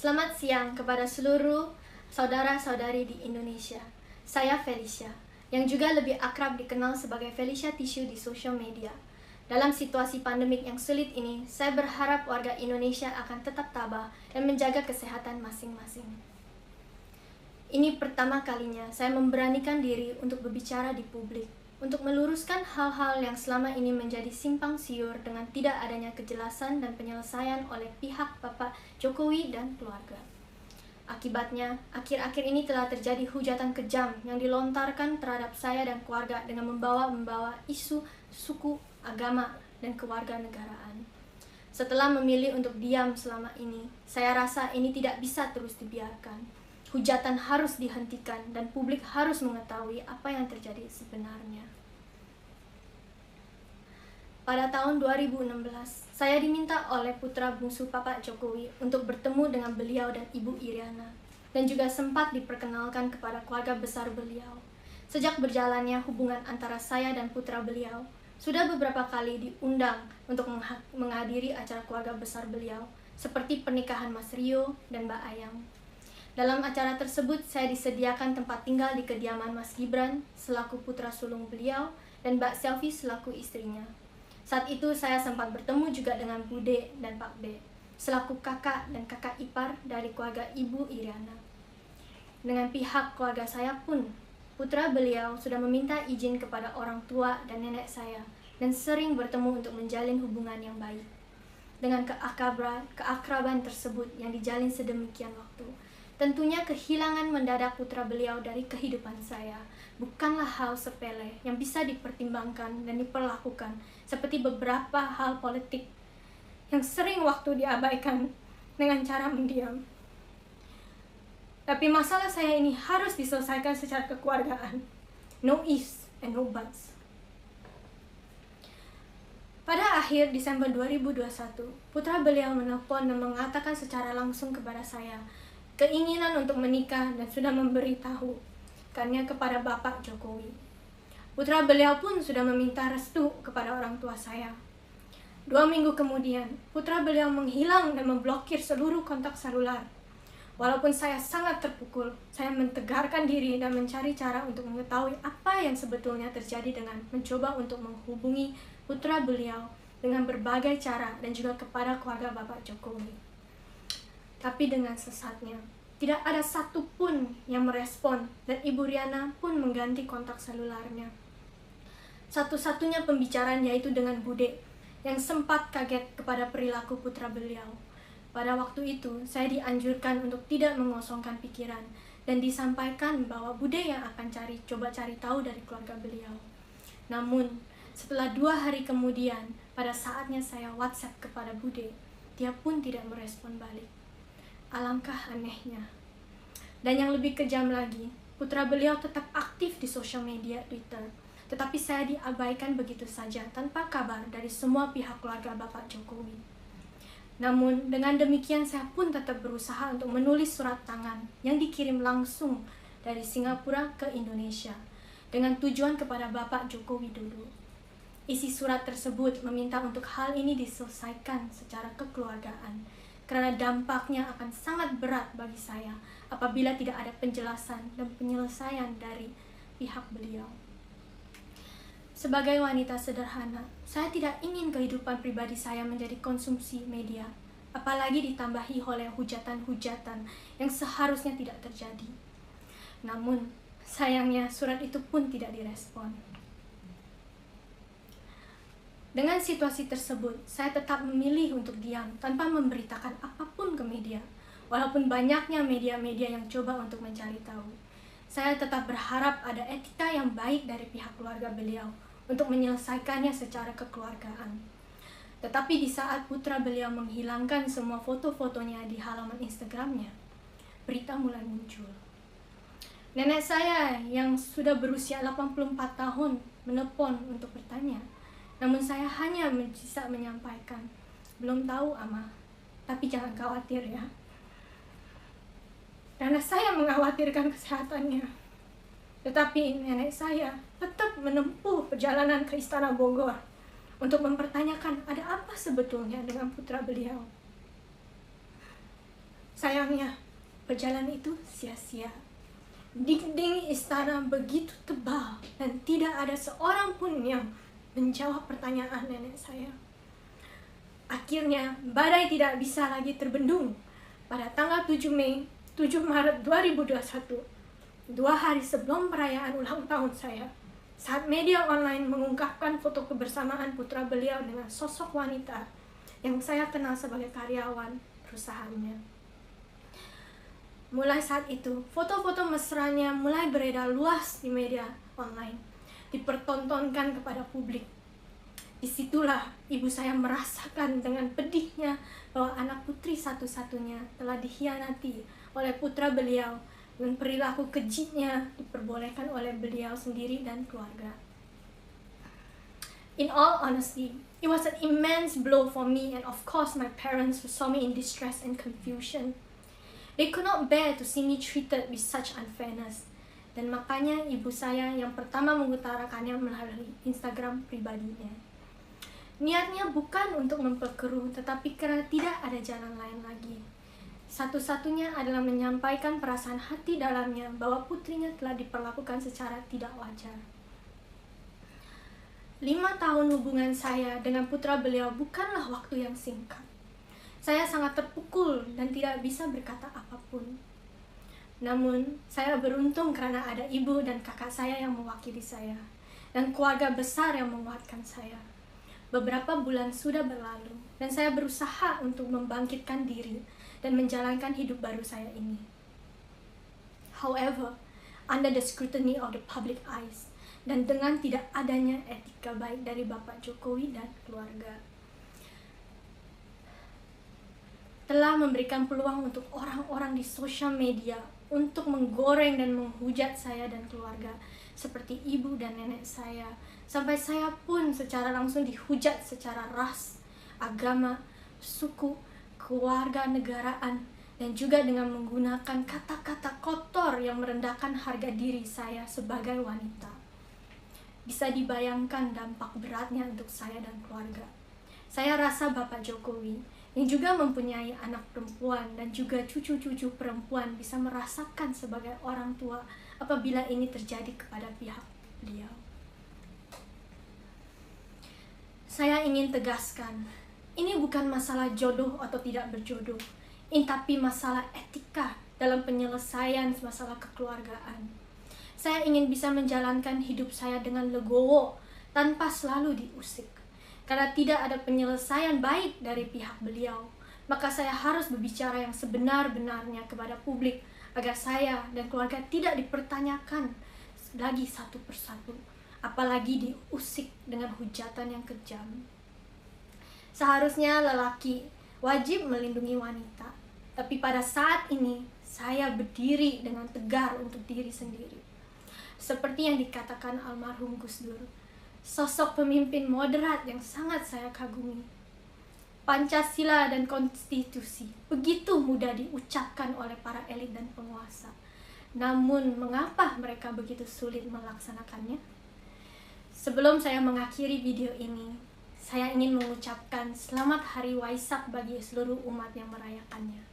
Selamat siang kepada seluruh saudara-saudari di Indonesia. Saya Felicia, yang juga lebih akrab dikenal sebagai Felicia Tissue di sosial media. Dalam situasi pandemik yang sulit ini, saya berharap warga Indonesia akan tetap tabah dan menjaga kesehatan masing-masing. Ini pertama kalinya saya memberanikan diri untuk berbicara di publik, untuk meluruskan hal-hal yang selama ini menjadi simpang siur dengan tidak adanya kejelasan dan penyelesaian oleh pihak Bapak Jokowi dan keluarga. Akibatnya, akhir-akhir ini telah terjadi hujatan kejam yang dilontarkan terhadap saya dan keluarga dengan membawa isu suku, agama, dan kewarganegaraan. Setelah memilih untuk diam selama ini, saya rasa ini tidak bisa terus dibiarkan. Hujatan harus dihentikan dan publik harus mengetahui apa yang terjadi sebenarnya. Pada tahun 2016, saya diminta oleh putra bungsu Bapak Jokowi untuk bertemu dengan beliau dan Ibu Iriana, dan juga sempat diperkenalkan kepada keluarga besar beliau. Sejak berjalannya hubungan antara saya dan putra beliau, sudah beberapa kali diundang untuk menghadiri acara keluarga besar beliau, seperti pernikahan Mas Rio dan Mbak Ayang. Dalam acara tersebut, saya disediakan tempat tinggal di kediaman Mas Gibran selaku putra sulung beliau dan Mbak Selvi selaku istrinya. Saat itu saya sempat bertemu juga dengan Bude dan Pak B, selaku kakak dan kakak ipar dari keluarga Ibu Iriana. Dengan pihak keluarga saya pun, putra beliau sudah meminta izin kepada orang tua dan nenek saya, dan sering bertemu untuk menjalin hubungan yang baik. Dengan keakraban tersebut yang dijalin sedemikian waktu, tentunya kehilangan mendadak putra beliau dari kehidupan saya bukanlah hal sepele yang bisa dipertimbangkan dan diperlakukan seperti beberapa hal politik yang sering waktu diabaikan dengan cara mendiam. Tapi masalah saya ini harus diselesaikan secara kekeluargaan. No ifs and no buts. Pada akhir Desember 2021, putra beliau menelpon dan mengatakan secara langsung kepada saya keinginan untuk menikah dan sudah memberitahu kepada Bapak Jokowi. Putra beliau pun sudah meminta restu kepada orang tua saya. 2 minggu kemudian, putra beliau menghilang dan memblokir seluruh kontak seluler. Walaupun saya sangat terpukul, saya mentegarkan diri dan mencari cara untuk mengetahui apa yang sebetulnya terjadi dengan mencoba untuk menghubungi putra beliau dengan berbagai cara dan juga kepada keluarga Bapak Jokowi. Tapi dengan sesatnya, tidak ada satupun yang merespon dan Ibu Riana pun mengganti kontak selulernya. Satu-satunya pembicaraan yaitu dengan Bude yang sempat kaget kepada perilaku putra beliau. Pada waktu itu, saya dianjurkan untuk tidak mengosongkan pikiran dan disampaikan bahwa Bude yang akan coba cari tahu dari keluarga beliau. Namun, setelah 2 hari kemudian, pada saatnya saya WhatsApp kepada Bude, dia pun tidak merespon balik. Alangkah anehnya. Dan yang lebih kejam lagi, putra beliau tetap aktif di sosial media Twitter, tetapi saya diabaikan begitu saja tanpa kabar dari semua pihak keluarga Bapak Jokowi. Namun, dengan demikian saya pun tetap berusaha untuk menulis surat tangan yang dikirim langsung dari Singapura ke Indonesia dengan tujuan kepada Bapak Joko Widodo. Isi surat tersebut meminta untuk hal ini diselesaikan secara kekeluargaan, karena dampaknya akan sangat berat bagi saya apabila tidak ada penjelasan dan penyelesaian dari pihak beliau. Sebagai wanita sederhana, saya tidak ingin kehidupan pribadi saya menjadi konsumsi media, apalagi ditambahi oleh hujatan-hujatan yang seharusnya tidak terjadi. Namun, sayangnya surat itu pun tidak direspon. Dengan situasi tersebut, saya tetap memilih untuk diam tanpa memberitakan apapun ke media, walaupun banyaknya media-media yang coba untuk mencari tahu. Saya tetap berharap ada etika yang baik dari pihak keluarga beliau untuk menyelesaikannya secara kekeluargaan. Tetapi di saat putra beliau menghilangkan semua foto-fotonya di halaman Instagramnya, berita mulai muncul. Nenek saya yang sudah berusia 84 tahun menelpon untuk bertanya. Namun saya hanya bisa menyampaikan, belum tahu Ama, tapi jangan khawatir ya. Karena saya mengkhawatirkan kesehatannya. Tetapi nenek saya tetap menempuh perjalanan ke Istana Bogor untuk mempertanyakan ada apa sebetulnya dengan putra beliau. Sayangnya, perjalanan itu sia-sia. Dinding istana begitu tebal dan tidak ada seorang pun yang menjawab pertanyaan nenek saya. Akhirnya, badai tidak bisa lagi terbendung. Pada tanggal 7 Maret 2021, 2 hari sebelum perayaan ulang tahun saya, saat media online mengungkapkan foto kebersamaan putra beliau dengan sosok wanita yang saya kenal sebagai karyawan perusahaannya. Mulai saat itu, foto-foto mesranya mulai beredar luas di media online, dipertontonkan kepada publik. Disitulah ibu saya merasakan dengan pedihnya bahwa anak putri satu-satunya telah dikhianati oleh putra beliau dan perilaku kejitnya diperbolehkan oleh beliau sendiri dan keluarga. In all honesty, it was an immense blow for me and of course my parents who saw me in distress and confusion. They could not bear to see me treated with such unfairness. Dan makanya ibu saya yang pertama mengutarakannya melalui Instagram pribadinya. Niatnya bukan untuk memperkeruh, tetapi karena tidak ada jalan lain lagi. Satu-satunya adalah menyampaikan perasaan hati dalamnya bahwa putrinya telah diperlakukan secara tidak wajar. 5 tahun hubungan saya dengan putra beliau bukanlah waktu yang singkat. Saya sangat terpukul dan tidak bisa berkata apapun. Namun, saya beruntung karena ada ibu dan kakak saya yang mewakili saya, dan keluarga besar yang menguatkan saya. Beberapa bulan sudah berlalu, dan saya berusaha untuk membangkitkan diri dan menjalankan hidup baru saya ini. However, under the scrutiny of the public eyes, dan dengan tidak adanya etika baik dari Bapak Jokowi dan keluarga, telah memberikan peluang untuk orang-orang di sosial media untuk menggoreng dan menghujat saya dan keluarga, seperti ibu dan nenek saya, sampai saya pun secara langsung dihujat secara ras, agama, suku, kewarganegaraan, dan juga dengan menggunakan kata-kata kotor yang merendahkan harga diri saya sebagai wanita. Bisa dibayangkan dampak beratnya untuk saya dan keluarga. Saya rasa Bapak Jokowi yang juga mempunyai anak perempuan dan juga cucu-cucu perempuan bisa merasakan sebagai orang tua apabila ini terjadi kepada pihak beliau. Saya ingin tegaskan, ini bukan masalah jodoh atau tidak berjodoh, tapi masalah etika dalam penyelesaian masalah kekeluargaan. Saya ingin bisa menjalankan hidup saya dengan legowo tanpa selalu diusik. Karena tidak ada penyelesaian baik dari pihak beliau, maka saya harus berbicara yang sebenar-benarnya kepada publik agar saya dan keluarga tidak dipertanyakan lagi satu persatu, apalagi diusik dengan hujatan yang kejam. Seharusnya lelaki wajib melindungi wanita, tapi pada saat ini saya berdiri dengan tegar untuk diri sendiri. Seperti yang dikatakan almarhum Gus Dur, sosok pemimpin moderat yang sangat saya kagumi. Pancasila dan konstitusi begitu mudah diucapkan oleh para elit dan penguasa. Namun, mengapa mereka begitu sulit melaksanakannya? Sebelum saya mengakhiri video ini, saya ingin mengucapkan selamat Hari Waisak bagi seluruh umat yang merayakannya.